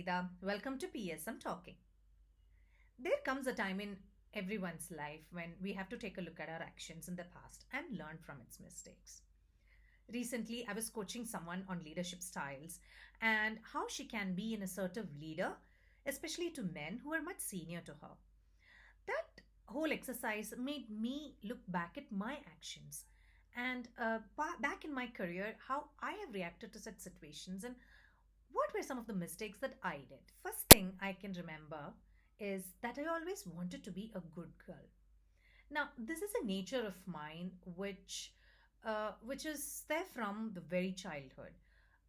Naveda. Welcome to PSM Talking. There comes a time in everyone's life when we have to take a look at our actions in the past and learn from its mistakes. Recently, I was coaching someone on leadership styles and how she can be an assertive leader, especially to men who are much senior to her. That whole exercise made me look back at my actions and back in my career, how I have reacted to such situations and what were some of the mistakes that I did? First thing I can remember is that I always wanted to be a good girl. Now, this is a nature of mine which is there from the very childhood.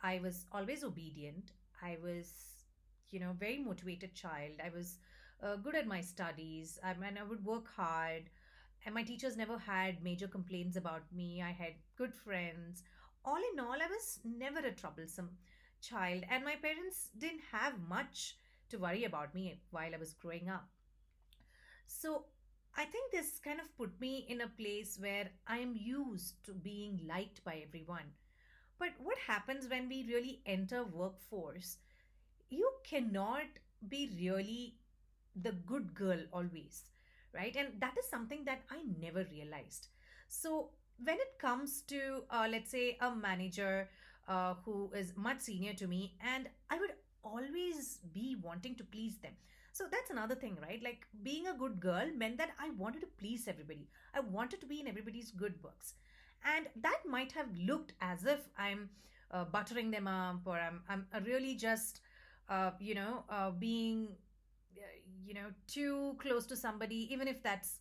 I was always obedient. I was, very motivated child. I was good at my studies. I would work hard. And my teachers never had major complaints about me. I had good friends. All in all, I was never a troublesome child, and my parents didn't have much to worry about me while I was growing up. So I think this kind of put me in a place where I am used to being liked by everyone. But what happens when we really enter workforce? You cannot be really the good girl always, right? And that is something that I never realized. So when it comes to let's say a manager who is much senior to me, and I would always be wanting to please them. So that's another thing, right? Like being a good girl meant that I wanted to please everybody. I wanted to be in everybody's good books, and that might have looked as if I'm buttering them up, or I'm really just being too close to somebody, even if that's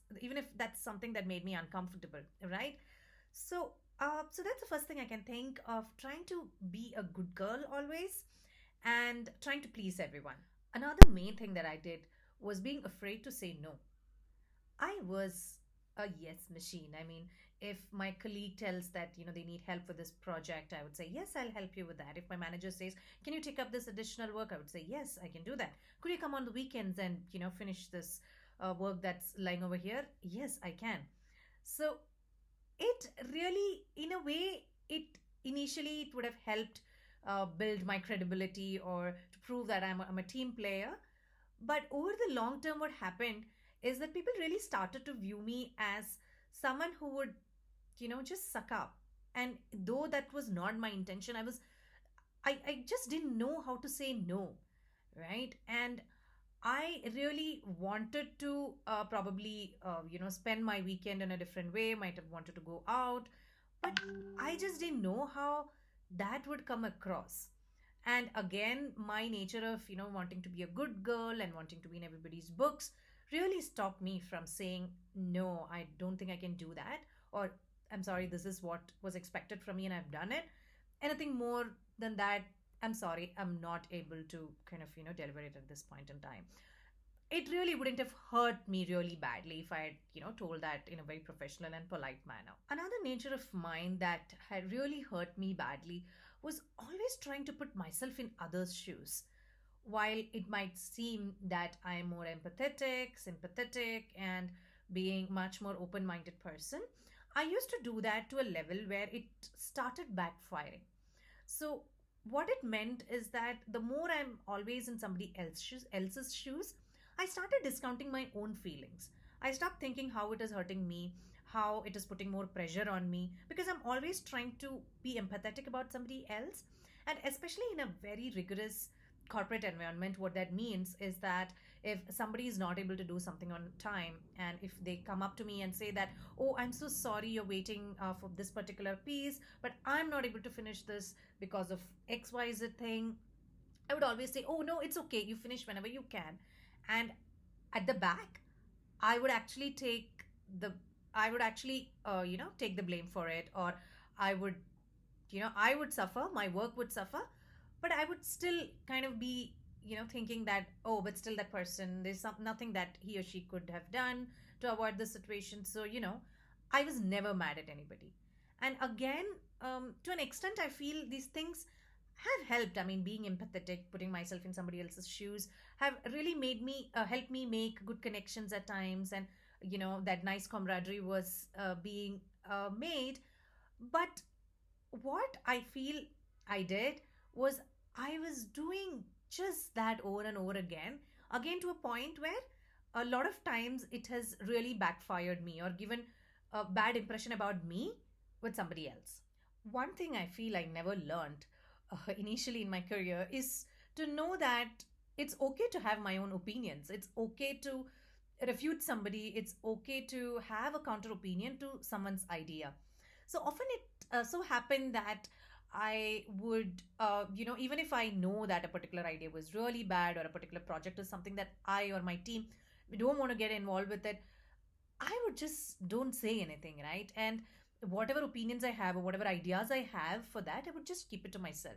something that made me uncomfortable, right? So that's the first thing I can think of, trying to be a good girl always and trying to please everyone. Another main thing that I did was being afraid to say no. I was a yes machine. I mean, if my colleague tells that, they need help with this project, I would say, yes, I'll help you with that. If my manager says, can you take up this additional work? I would say, yes, I can do that. Could you come on the weekends and, finish this work that's lying over here? Yes, I can. So it really, in a way, it would have helped build my credibility or to prove that I'm a team player. But over the long term, what happened is that people really started to view me as someone who would, just suck up. And though that was not my intention, I just didn't know how to say no, right? And I really wanted to probably, spend my weekend in a different way, might have wanted to go out, but I just didn't know how that would come across. And again, my nature of, wanting to be a good girl and wanting to be in everybody's books really stopped me from saying, no, I don't think I can do that. Or, I'm sorry, this is what was expected from me and I've done it. Anything more than that, I'm sorry, I'm not able to kind of, deliver it at this point in time. It really wouldn't have hurt me really badly if I had, told that in a very professional and polite manner. Another nature of mine that had really hurt me badly was always trying to put myself in others' shoes. While it might seem that I am more empathetic, sympathetic, and being much more open minded person, I used to do that to a level where it started backfiring. So, what it meant is that the more I'm always in else's shoes, I started discounting my own feelings. I stopped thinking how it is hurting me, how it is putting more pressure on me, because I'm always trying to be empathetic about somebody else. And especially in a very rigorous corporate environment, what that means is that if somebody is not able to do something on time, and if they come up to me and say that, oh, I'm so sorry you're waiting for this particular piece, but I'm not able to finish this because of XYZ thing, I would always say, oh, no, it's okay. You finish whenever you can. And at the back, I would actually take the, I would actually, take the blame for it. Or I would, I would suffer, my work would suffer, but I would still kind of be, thinking that, oh, but still that person, nothing that he or she could have done to avoid the situation. So, I was never mad at anybody. And again, to an extent, I feel these things have helped. I mean, being empathetic, putting myself in somebody else's shoes, have really made me help me make good connections at times, and that nice camaraderie was being made. But what I feel I did was I was doing. just that over and over again to a point where a lot of times it has really backfired me or given a bad impression about me with somebody else. One thing I feel I never learned initially in my career is to know that it's okay to have my own opinions. It's okay to refute somebody. It's okay to have a counter opinion to someone's idea. So often it so happened that I would, even if I know that a particular idea was really bad or a particular project is something that I or my team we don't want to get involved with it, I would just don't say anything, right? And whatever opinions I have or whatever ideas I have for that, I would just keep it to myself.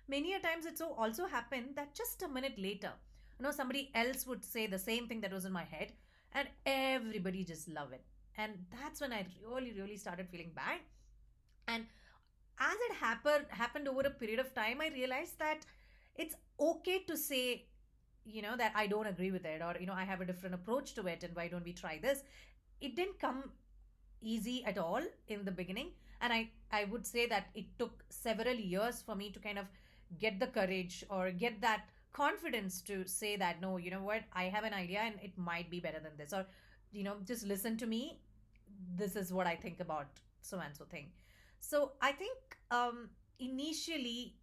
Many a times it so also happened that just a minute later, somebody else would say the same thing that was in my head, and everybody just love it. And that's when I really, really started feeling bad. And as it happened over a period of time, I realized that it's okay to say, that I don't agree with it, or I have a different approach to it, and why don't we try this. It didn't come easy at all in the beginning, and I would say that it took several years for me to kind of get the courage or get that confidence to say that, no, you know what, I have an idea and it might be better than this, or just listen to me, this is what I think about so and so thing. So I think initially,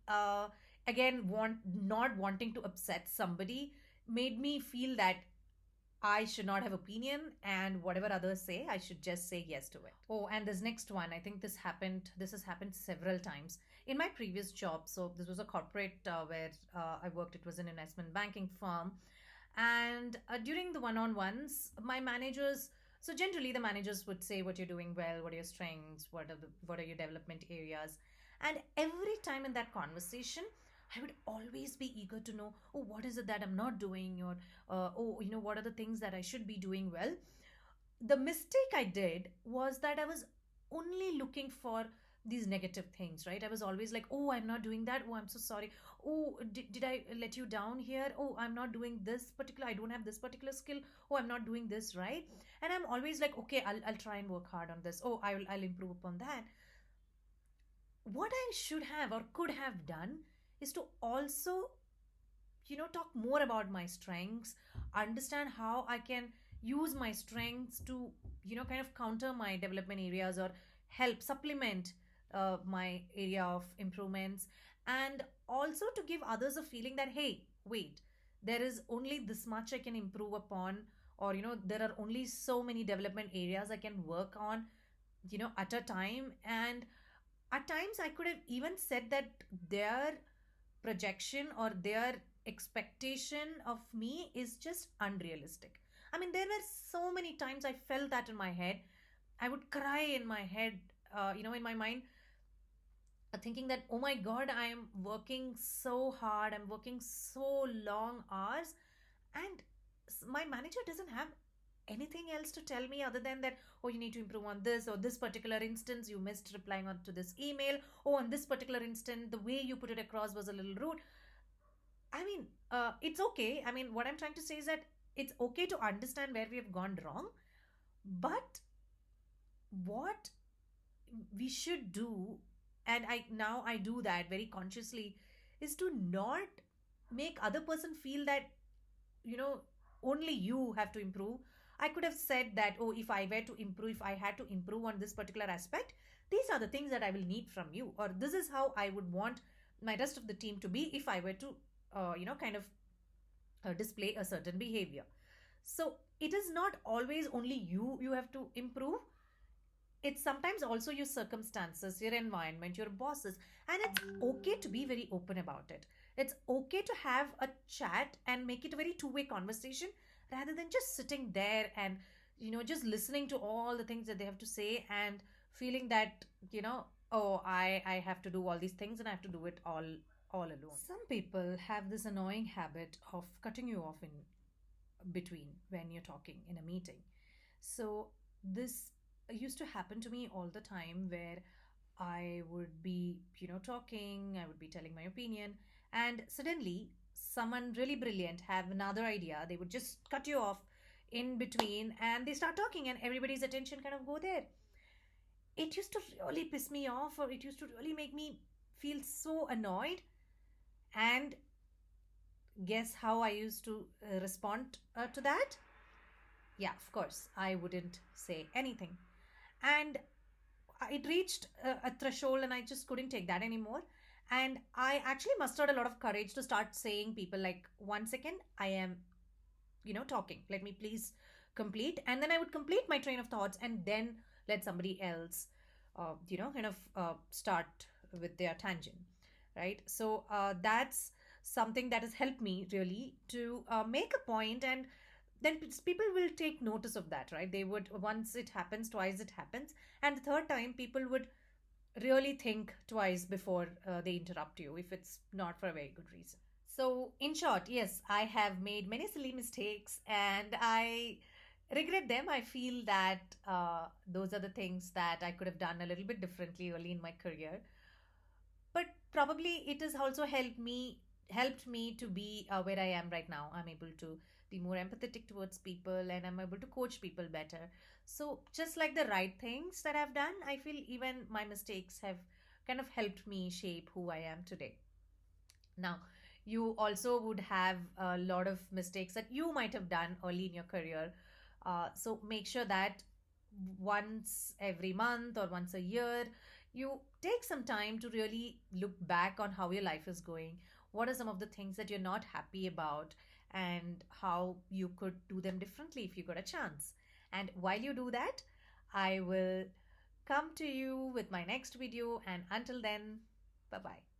again, not wanting to upset somebody made me feel that I should not have opinion, and whatever others say, I should just say yes to it. Oh, and this next one, I think this has happened several times in my previous job. So this was a corporate where I worked. It was an investment banking firm, and during the one-on-ones, my managers. So generally, the managers would say what you're doing well, what are your strengths, what are your development areas, and every time in that conversation, I would always be eager to know, oh, what is it that I'm not doing, or oh, what are the things that I should be doing well. The mistake I did was that I was only looking for these negative things, right? I was always like, oh, I'm not doing that. Oh, I'm so sorry. Oh, did I let you down here? Oh, I'm not doing this particular, I don't have this particular skill. Oh, I'm not doing this right. And I'm always like, okay, I'll try and work hard on this. Oh, I'll improve upon that. What I should have or could have done is to also talk more about my strengths, understand how I can use my strengths to kind of counter my development areas or help supplement my area of improvements, and also to give others a feeling that, hey, wait, there is only this much I can improve upon, or there are only so many development areas I can work on at a time. And at times I could have even said that their projection or their expectation of me is just unrealistic. I mean, there were so many times I felt that in my head. I would cry in my head, in my mind, thinking that, oh my God, I am working so hard, I'm working so long hours, and my manager doesn't have anything else to tell me other than that, oh, you need to improve on this, or this particular instance you missed replying on to this email, oh, on this particular instant the way you put it across was a little rude. I mean, it's okay. I mean, what I'm trying to say is that it's okay to understand where we have gone wrong, but what we should do, and I do that very consciously, is to not make other person feel that you know only you have to improve. I could have said that, oh, if I were to improve, if I had to improve on this particular aspect, these are the things that I will need from you, or this is how I would want my rest of the team to be if I were to kind of display a certain behavior. So it is not always only you have to improve. It's sometimes also your circumstances, your environment, your bosses, and it's okay to be very open about it. It's okay to have a chat and make it a very two-way conversation, rather than just sitting there and just listening to all the things that they have to say and feeling that oh, I have to do all these things and I have to do it all alone. Some people have this annoying habit of cutting you off in between when you're talking in a meeting. So this used to happen to me all the time, where I would be, talking, I would be telling my opinion, and suddenly someone really brilliant have another idea. They would just cut you off in between and they start talking, and everybody's attention kind of go there. It used to really piss me off, or it used to really make me feel so annoyed. And guess how I used to respond to that? Yeah, of course, I wouldn't say anything. And it reached a threshold and I just couldn't take that anymore. And I actually mustered a lot of courage to start saying people like, 1 second, I am, talking. Let me please complete. And then I would complete my train of thoughts and then let somebody else, start with their tangent. Right. So that's something that has helped me really to make a point, and then people will take notice of that, right? They would, once it happens, twice it happens, and the third time people would really think twice before they interrupt you if it's not for a very good reason. So, in short, yes, I have made many silly mistakes and I regret them. I feel that those are the things that I could have done a little bit differently early in my career. But probably it has also helped me to be where I am right now. I'm able to be more empathetic towards people and I'm able to coach people better. So, just like the right things that I've done, I feel even my mistakes have kind of helped me shape who I am today. Now, you also would have a lot of mistakes that you might have done early in your career. So make sure that once every month or once a year, you take some time to really look back on how your life is going. What are some of the things that you're not happy about, and how you could do them differently if you got a chance? And while you do that, I will come to you with my next video. And until then, bye bye.